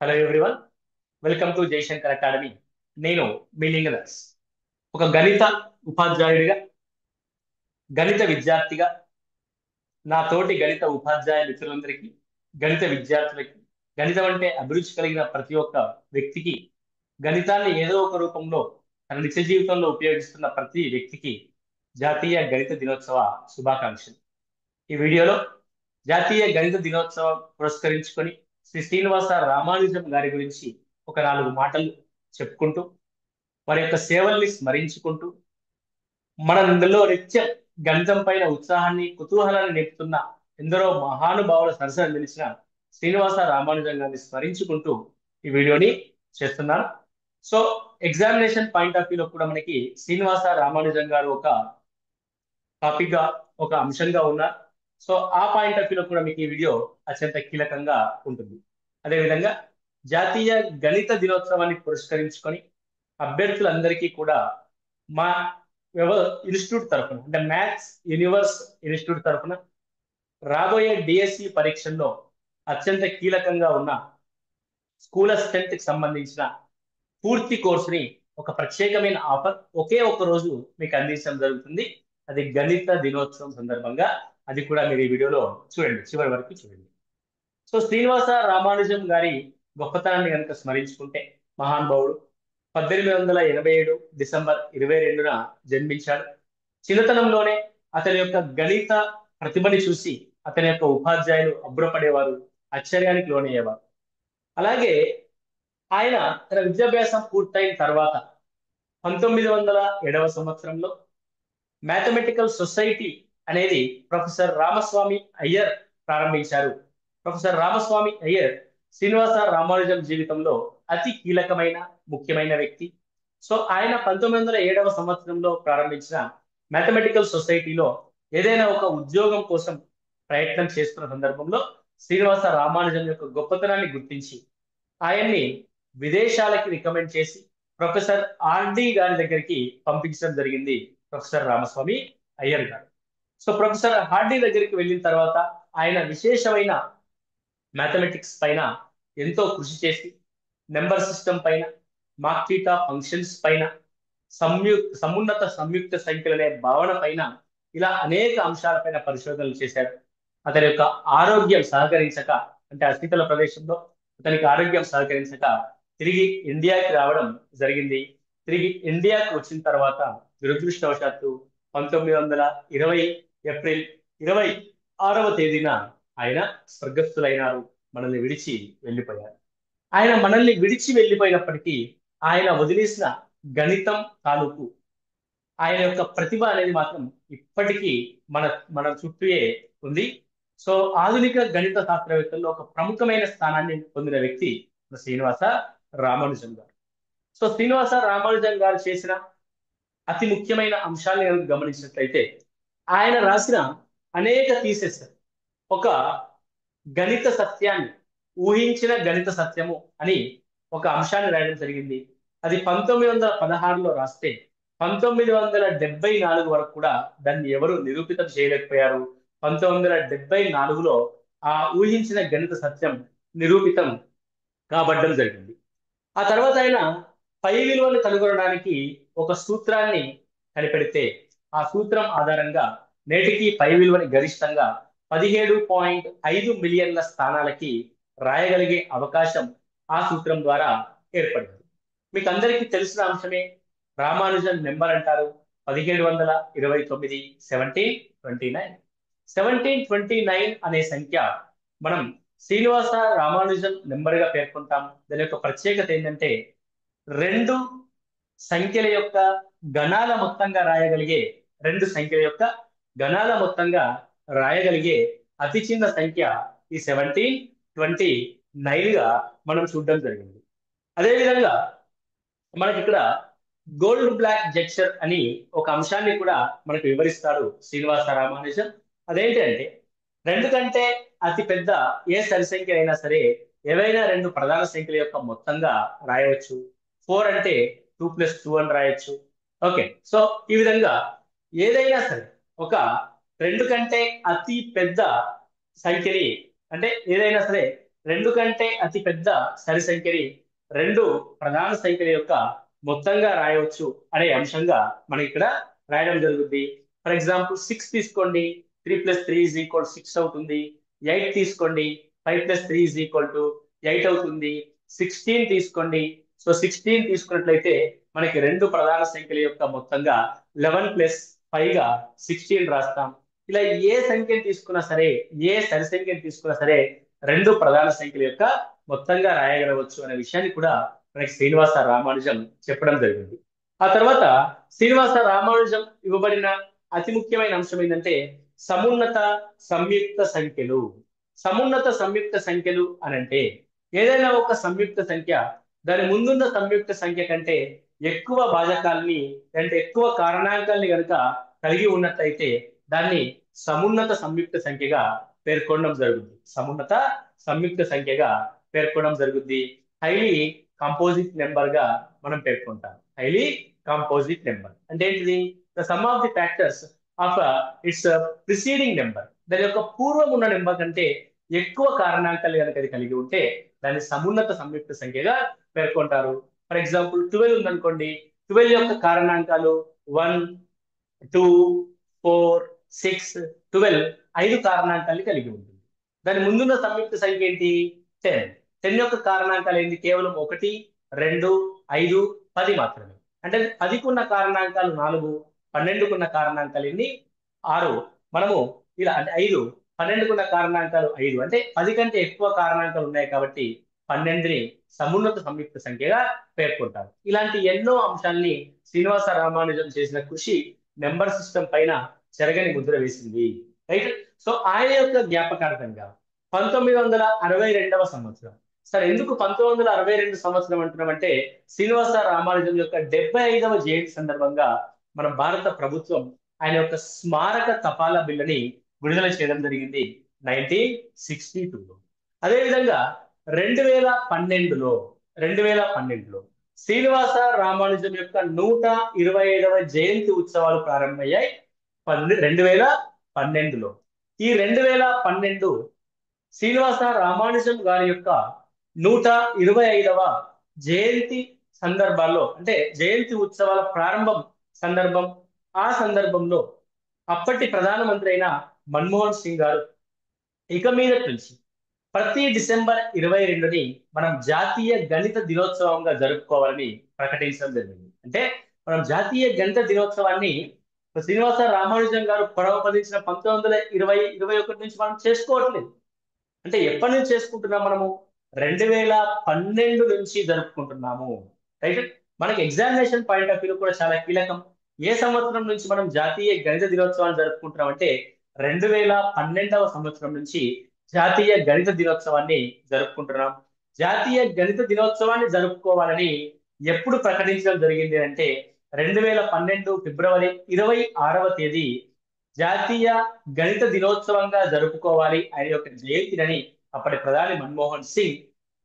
Hello everyone, welcome to Jayashankar academy. నేను మీ లింగదాస్. ఒక గణిత ఉపాధ్యాయుడిగా, గణిత విద్యార్థిగా, నా తోటి గణిత ఉపాధ్యాయ మిత్రులందరికీ, గణిత విద్యార్థులకి, గణితం అంటే అభిరుచి కలిగిన ప్రతి ఒక్క వ్యక్తికి, గణితాన్ని ఏదో ఒక రూపంలో తన నిత్య జీవితంలో ఉపయోగిస్తున్న ప్రతి వ్యక్తికి జాతీయ గణిత దినోత్సవ శుభాకాంక్షలు. ఈ వీడియోలో జాతీయ గణిత దినోత్సవం పురస్కరించుకొని శ్రీ శ్రీనివాస రామానుజం గారి గురించి ఒక 4 మాటలు చెప్పుకుంటూ, వారి యొక్క సేవల్ని స్మరించుకుంటూ, మనలో నిత్యం గణితం పైన ఉత్సాహాన్ని, కుతూహలాన్ని నింపుతున్న ఎందరో మహానుభావుల సరసన నిలిచిన శ్రీనివాస రామానుజం గారిని స్మరించుకుంటూ ఈ వీడియోని చేస్తున్నాను. సో ఎగ్జామినేషన్ పాయింట్ ఆఫ్ వ్యూలో కూడా మనకి శ్రీనివాస రామానుజం గారు ఒక టాపిక్ గా, ఒక అంశంగా ఉన్నారు. సో ఆ పాయింట్ ఆఫ్ వ్యూలో కూడా మీకు ఈ వీడియో అత్యంత కీలకంగా ఉంటుంది. అదేవిధంగా జాతీయ గణిత దినోత్సవాన్ని పురస్కరించుకొని అభ్యర్థులందరికీ కూడా మా ఇన్స్టిట్యూట్ తరఫున, అంటే మ్యాథ్స్ యూనివర్స్ ఇన్స్టిట్యూట్ తరఫున రాబోయే డిఎస్సి పరీక్షల్లో అత్యంత కీలకంగా ఉన్న స్కూల్ అసిస్టెంట్ కి సంబంధించిన పూర్తి కోర్సుని ఒక ప్రత్యేకమైన ఆఫర్ ఒకే ఒక్క రోజు మీకు అందించడం జరుగుతుంది. అది గణిత దినోత్సవం సందర్భంగా. అది కూడా మీరు ఈ వీడియోలో చూడండి, చివరి వరకు చూడండి. సో శ్రీనివాస రామానుజం గారి గొప్పతనాన్ని కనుక స్మరించుకుంటే, మహానుభావుడు 1887 డిసెంబర్ 22న జన్మించాడు. చిన్నతనంలోనే అతని యొక్క గణిత ప్రతిభని చూసి అతని యొక్క ఉపాధ్యాయులు అబ్బురపడేవారు, ఆశ్చర్యానికి లోనయ్యేవారు. అలాగే ఆయన తన విద్యాభ్యాసం పూర్తయిన తర్వాత 1907 సంవత్సరంలో మ్యాథమెటికల్ సొసైటీ అనేది ప్రొఫెసర్ రామస్వామి అయ్యర్ ప్రారంభించారు. ప్రొఫెసర్ రామస్వామి అయ్యర్ శ్రీనివాస రామానుజం జీవితంలో అతి కీలకమైన, ముఖ్యమైన వ్యక్తి. సో ఆయన 1907 సంవత్సరంలో ప్రారంభించిన మ్యాథమెటికల్ సొసైటీలో ఏదైనా ఒక ఉద్యోగం కోసం ప్రయత్నం చేస్తున్న సందర్భంలో శ్రీనివాస రామానుజం యొక్క గొప్పతనాన్ని గుర్తించి ఆయన్ని విదేశాలకి రికమెండ్ చేసి ప్రొఫెసర్ ఆర్డి గారి దగ్గరికి పంపించడం జరిగింది ప్రొఫెసర్ రామస్వామి అయ్యర్ గారు. సో ప్రొఫెసర్ హార్డీ దగ్గరికి వెళ్ళిన తర్వాత ఆయన విశేషమైన మ్యాథమెటిక్స్ పైన ఎంతో కృషి చేసి, నెంబర్ సిస్టమ్ పైన, మాక్టీటా ఫంక్షన్స్ పైన, సమున్నత సంయుక్త సంఖ్యలనే భావన పైన, ఇలా అనేక అంశాలపైన పరిశోధనలు చేశారు. అతని యొక్క ఆరోగ్యం సహకరించక, అంటే అస్థితల ప్రదేశంలో అతనికి ఆరోగ్యం సహకరించక తిరిగి ఇండియాకి రావడం జరిగింది. తిరిగి ఇండియాకి వచ్చిన తర్వాత దురదృష్టవశాత్తు 1920 ఏప్రిల్ 26వ తేదీన ఆయన స్వర్గస్థులైనారు, మనల్ని విడిచి వెళ్ళిపోయారు. ఆయన మనల్ని విడిచి వెళ్ళిపోయినప్పటికీ ఆయన వదిలేసిన గణితం తాలూకు ఆయన యొక్క ప్రతిభ అనేది మాత్రం ఇప్పటికీ మన మన చుట్టూయే ఉంది. సో ఆధునిక గణిత శాస్త్రవేత్తల్లో ఒక ప్రముఖమైన స్థానాన్ని పొందిన వ్యక్తి శ్రీనివాస రామానుజం గారు. సో శ్రీనివాస రామానుజం గారు చేసిన అతి ముఖ్యమైన అంశాన్ని కనుక గమనించినట్లయితే, ఆయన రాసిన అనేక థీసిస్ ఒక గణిత సత్యాన్ని, ఊహించిన గణిత సత్యము అని ఒక అంశాన్ని రాయడం జరిగింది. అది 1916లో రాస్తే 1974 వరకు కూడా దాన్ని ఎవరు నిరూపితం చేయలేకపోయారు. 1974లో ఆ ఊహించిన గణిత సత్యం నిరూపితం కాబడ్డం జరిగింది. ఆ తర్వాత ఆయన పై విలువను కనుగొనడానికి ఒక సూత్రాన్ని కనిపెడితే, ఆ సూత్రం ఆధారంగా నేటికి పై విలువని గరిష్టంగా 17.5 మిలియన్ల స్థానాలకి రాయగలిగే అవకాశం ఆ సూత్రం ద్వారా ఏర్పడింది. మీకు అందరికీ తెలిసిన అంశమే. రామానుజన్ నెంబర్ అంటారు 1729, 1729. 1729 అనే సంఖ్య మనం శ్రీనివాస రామానుజన్ నెంబర్ గా పేర్కొంటాం. దాని యొక్క ప్రత్యేకత ఏంటంటే, రెండు సంఖ్యల యొక్క గణాల మొత్తంగా రాయగలిగే, రెండు సంఖ్యల యొక్క గణాల మొత్తంగా రాయగలిగే అతి చిన్న సంఖ్య ఈ 1729 గా మనం చూడడం జరిగింది. అదేవిధంగా మనకి ఇక్కడ గోల్డ్ బ్లాక్ జెక్చర్ అని ఒక అంశాన్ని కూడా మనకు వివరిస్తాడు శ్రీనివాస రామానుజన్. అదేంటంటే, రెండు కంటే అతి పెద్ద ఏ సరి సంఖ్య అయినా సరే ఏవైనా రెండు ప్రధాన సంఖ్యల యొక్క మొత్తంగా రాయవచ్చు. 4 అంటే 2 + 2 అని రాయొచ్చు. ఓకే, సో ఈ విధంగా ఏదైనా సరే ఒక రెండు కంటే అతి పెద్ద సంఖ్యని, అంటే ఏదైనా సరే రెండు కంటే అతి పెద్ద సరి సంఖ్యని రెండు ప్రధాన సంఖ్యల యొక్క మొత్తంగా రాయవచ్చు అనే అంశంగా మనకి ఇక్కడ రాయడం జరుగుతుంది. ఫర్ ఎగ్జాంపుల్ 6 తీసుకోండి, 3+3 = 6 అవుతుంది. 8 తీసుకోండి, 5+3 = 8 అవుతుంది. 16 తీసుకోండి, సో 16 తీసుకున్నట్లయితే మనకి రెండు ప్రధాన సంఖ్యల యొక్క మొత్తంగా 11+5 గా 16 రాస్తాం. ఇలా ఏ సంఖ్యను తీసుకున్నా సరే, ఏ సరి సంఖ్యను తీసుకున్నా సరే రెండు ప్రధాన సంఖ్యల యొక్క మొత్తంగా రాయగలవచ్చు అనే విషయాన్ని కూడా మనకి శ్రీనివాస రామానుజం చెప్పడం జరిగింది. ఆ తర్వాత శ్రీనివాస రామానుజం ఇవ్వబడిన అతి ముఖ్యమైన అంశం ఏంటంటే సమున్నత సంయుక్త సంఖ్యలు. సమున్నత సంయుక్త సంఖ్యలు అనంటే ఏదైనా ఒక సంయుక్త సంఖ్య దాని ముందున్న సంయుక్త సంఖ్య కంటే ఎక్కువ భాజకాల్ని అంటే ఎక్కువ కారణాంకాల్ని కనుక కలిగి ఉన్నట్లయితే దాన్ని సమున్నత సంయుక్త సంఖ్యగా పేర్కొనడం జరుగుతుంది. సమున్నత సంయుక్త సంఖ్యగా పేర్కొనడం జరుగుతుంది. హైలీ కంపోజిట్ నెంబర్ గా మనం పేర్కొంటాం. హైలీ కంపోజిట్ నెంబర్ అంటే ఏంటిది? The sum of the factors of it's preceding number. దాని యొక్క పూర్వం ఉన్న నెంబర్ కంటే ఎక్కువ కారణాంకాలు కనుక అది కలిగి ఉంటే దాన్ని సమున్నత సంయుక్త సంఖ్యగా పేర్కొంటారు. ఫర్ ఎగ్జాంపుల్ 12 ఉందనుకోండి, 12 యొక్క కారణాంకాలు 1, 2, 4, 6, 12 5 కారణాంకాలు కలిగి ఉంటుంది. దాని ముందున్న సంయుక్త సంఖ్య ఏంటి? 10. 10 యొక్క కారణాంకాలు ఏంటి? కేవలం 1, 2, 5, 10 మాత్రమే. అంటే 10కున్న కారణాంకాలు 4, 12కున్న కారణాంకాలు ఎన్ని? 6. మనము ఇలా అంటే 5, 12కున్న కారణాంకాలు 5 అంటే 10 కంటే ఎక్కువ కారణాంకాలు ఉన్నాయి కాబట్టి 12ని సమున్నత సంయుక్త సంఖ్యగా పేర్కొంటారు. ఇలాంటి ఎన్నో అంశాల్ని శ్రీనివాస రామానుజం చేసిన కృషి నెంబర్ సిస్టమ్ పైన చెరగని ముద్ర వేసింది. రైట్. సో ఆయన యొక్క జ్ఞాపకార్థంగా 1962వ సంవత్సరం. సరే, ఎందుకు 1962 సంవత్సరం అంటున్నామంటే శ్రీనివాస రామానుజం యొక్క 75వ జయంతి సందర్భంగా మన భారత ప్రభుత్వం ఆయన యొక్క స్మారక తపాలా బిల్లుని విడుదల చేయడం జరిగింది 1962లో. అదేవిధంగా 2012లో శ్రీనివాస రామానుజం యొక్క 125వ జయంతి ఉత్సవాలు ప్రారంభమయ్యాయి 2012లో. ఈ 2012 శ్రీనివాస రామానుజం గారి యొక్క 125వ జయంతి సందర్భాల్లో అంటే జయంతి ఉత్సవాల ప్రారంభం సందర్భం, ఆ సందర్భంలో అప్పటి ప్రధానమంత్రి అయిన మన్మోహన్ సింగ్ గారు ఇక మీద నుంచి ప్రతి డిసెంబర్ 22ని మనం జాతీయ గణిత దినోత్సవంగా జరుపుకోవాలని ప్రకటించడం జరిగింది. అంటే మనం జాతీయ గణిత దినోత్సవాన్ని శ్రీనివాస రామానుజం గారు ప్రతిపాదించిన 1920-21 నుంచి మనం చేసుకోవట్లేదు. అంటే ఎప్పటి నుంచి చేసుకుంటున్నాం? మనము 2012 నుంచి జరుపుకుంటున్నాము. రైట్. మనకి ఎగ్జామినేషన్ పాయింట్ ఆఫ్ వ్యూ కూడా చాలా కీలకం. ఏ సంవత్సరం నుంచి మనం జాతీయ గణిత దినోత్సవాన్ని జరుపుకుంటున్నాం అంటే 2012వ సంవత్సరం నుంచి జాతీయ గణిత దినోత్సవాన్ని జరుపుకుంటున్నాం. జాతీయ గణిత దినోత్సవాన్ని జరుపుకోవాలని ఎప్పుడు ప్రకటించడం జరిగింది అంటే 2012 ఫిబ్రవరి 26వ తేదీ జాతీయ గణిత దినోత్సవంగా జరుపుకోవాలి ఆయన యొక్క జయంతిని అప్పటి ప్రధాని మన్మోహన్ సింగ్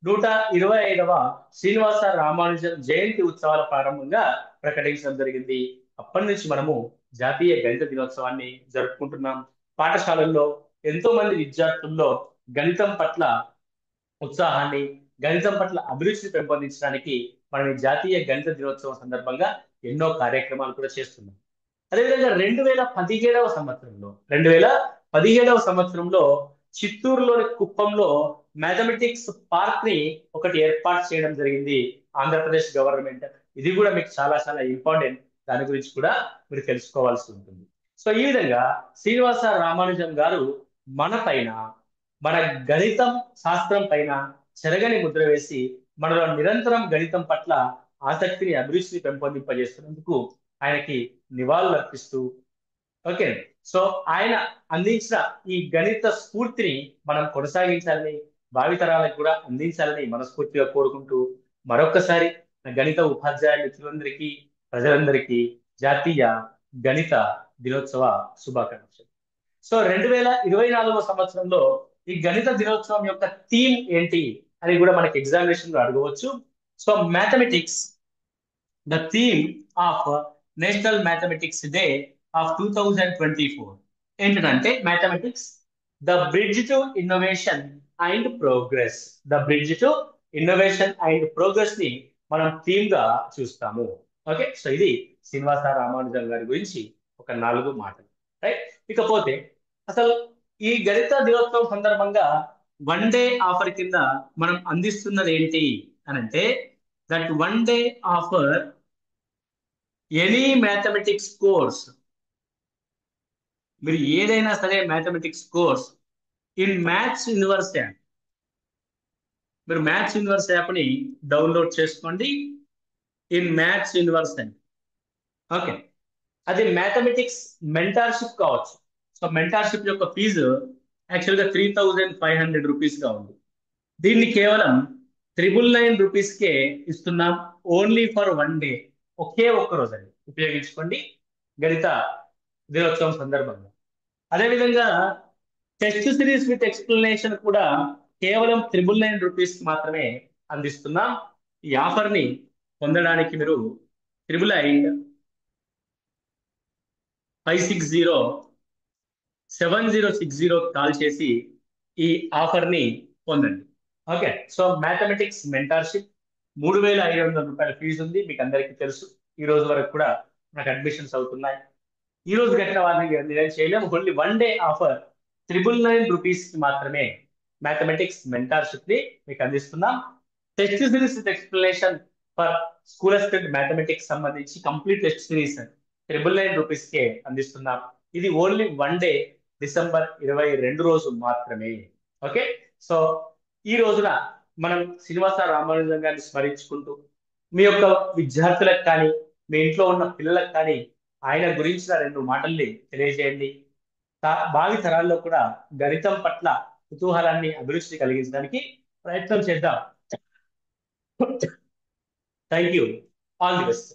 125వ శ్రీనివాస రామానుజన్ జయంతి ఉత్సవాల ప్రారంభంగా ప్రకటించడం జరిగింది. అప్పటి నుంచి మనము జాతీయ గణిత దినోత్సవాన్ని జరుపుకుంటున్నాం. పాఠశాలల్లో ఎంతో మంది విద్యార్థుల్లో గణితం పట్ల ఉత్సాహాన్ని, గణితం పట్ల అభిరుచిని పెంపొందించడానికి మనం ఈ జాతీయ గణిత దినోత్సవం సందర్భంగా ఎన్నో కార్యక్రమాలు కూడా చేస్తున్నాం. అదేవిధంగా 2017వ సంవత్సరంలో చిత్తూరులోని కుప్పంలో మ్యాథమెటిక్స్ పార్క్ ని ఒకటి ఏర్పాటు చేయడం జరిగింది ఆంధ్రప్రదేశ్ గవర్నమెంట్. ఇది కూడా మీకు చాలా చాలా ఇంపార్టెంట్. దాని గురించి కూడా మీరు తెలుసుకోవాల్సి ఉంటుంది. సో ఈ విధంగా శ్రీనివాస రామానుజం గారు మన పైన, మన గణితం శాస్త్రం పైన చెరగని ముద్ర వేసి మనలో నిరంతరం గణితం పట్ల ఆసక్తిని, అభిరుచిని పెంపొందింపజేస్తున్నందుకు ఆయనకి నివాళులు అర్పిస్తూ, ఓకే, సో ఆయన అందించిన ఈ గణిత స్ఫూర్తిని మనం కొనసాగించాలని, భావితరాలకు కూడా అందించాలని మనస్ఫూర్తిగా కోరుకుంటూ మరొక్కసారి గణిత ఉపాధ్యాయ మిత్రులందరికీ, ప్రజలందరికీ జాతీయ గణిత దినోత్సవ శుభాకాంక్షలు. సో 2024వ సంవత్సరంలో ఈ గణిత దినోత్సవం యొక్క థీమ్ ఏంటి అని కూడా మనకి ఎగ్జామినేషన్ లో అడగవచ్చు. So mathematics, the theme of national mathematics day of 2024 ఏంటంటే mathematics the bridge to innovation and progress. The bridge to innovation and progress ని మనం థీమ్ గా చూస్తాము. ఓకే, సో ఇది శ్రీనివాస రామానుజన్ గారి గురించి ఒక 4 మాటలు. రైట్, ఇకపోతే అసలు ఈ గణిత దినోత్సవం సందర్భంగా వన్ డే ఆఫర్ కింద మనం అందిస్తున్నది ఏంటి అని అంటే, that one day offer any mathematics course. మీరు ఏదైనా సరే mathematics course in maths universe app. మీరు మ్యాథ్స్ యూనివర్స్ యాప్ ని డౌన్లోడ్ చేసుకోండి. ఇన్ మ్యాథ్స్ యూనివర్స్ అని. ఓకే, అది మ్యాథమెటిక్స్ మెంటార్షిప్ కావచ్చు. సో మెంటార్షిప్ యొక్క ఫీజు యాక్చువల్గా 3500 రూపీస్ గా ఉంది. దీన్ని కేవలం 999 రూపీస్కే ఇస్తున్నాం. Only for one day. ఒకే ఒక్క రోజు అండి, ఉపయోగించుకోండి గణిత దినోత్సవం సందర్భంగా. అదేవిధంగా టెస్ట్ సిరీస్ విత్ ఎక్స్ప్లెనేషన్ కూడా కేవలం 999 రూపీస్ మాత్రమే అందిస్తున్నాం. ఈ ఆఫర్ ని పొందడానికి మీరు 8858607060 కాల్ చేసి ఈ ఆఫర్ ని పొందండి. ఓకే, సో మ్యాథమెటిక్స్ మెంటార్షిప్ 3500 రూపాయల ఫీజు ఉంది, మీకు అందరికీ తెలుసు. ఈ రోజు వరకు కూడా నాకు అడ్మిషన్స్ అవుతున్నాయి. ఈ రోజు కట్టిన వారిని నేను చేయలేము. Only one day offer 999 rupees కి మాత్రమే మ్యాథమెటిక్స్ మెంటార్షిప్ ని మీకు అందిస్తున్నాం. Test series with explanation for school assistant mathematics సంబంధించి కంప్లీట్ టెస్ట్ సిరీస్ 999 రూపీస్ కే అందిస్తున్నాం. ఇది ఓన్లీ వన్ డే, డిసెంబర్ 22 రోజు మాత్రమే. ఓకే, సో ఈ రోజున మనం శ్రీనివాస రామానుజన్ గారిని స్మరించుకుంటూ మీ యొక్క విద్యార్థులకు కానీ మీ ఇంట్లో ఉన్న పిల్లలకు కానీ ఆయన గురించిన 2 మాటల్ని తెలియజేయండి. భావి తరాల్లో కూడా గణితం పట్ల కుతూహలాన్ని, అభిరుచిని కలిగించడానికి ప్రయత్నం చేద్దాం. Thank you. All the best.